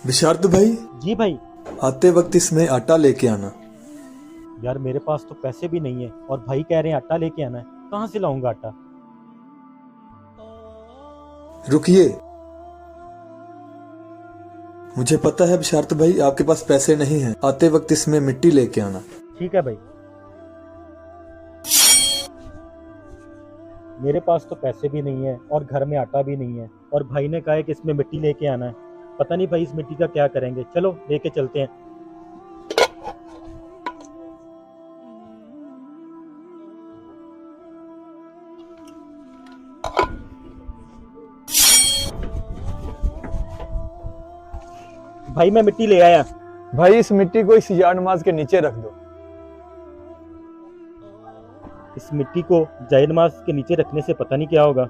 विशार्द भाई, जी भाई। आते वक्त इसमें आटा लेके आना। यार मेरे पास तो पैसे भी नहीं है और भाई कह रहे हैं आटा लेके आना है। कहाँ से लाऊंगा आटा? रुकिए, मुझे पता है विशार्द भाई आपके पास पैसे नहीं हैं। आते वक्त इसमें मिट्टी लेके आना। ठीक है भाई। मेरे पास तो पैसे भी नहीं है और घर में आटा भी नहीं है, और भाई ने कहा है कि इसमें मिट्टी लेके आना है। पता नहीं भाई इस मिट्टी का क्या करेंगे। चलो लेके चलते हैं। भाई मैं मिट्टी ले आया। भाई इस मिट्टी को इस जायद नमाज के नीचे रख दो। इस मिट्टी को जायद नमाज के नीचे रखने से पता नहीं क्या होगा।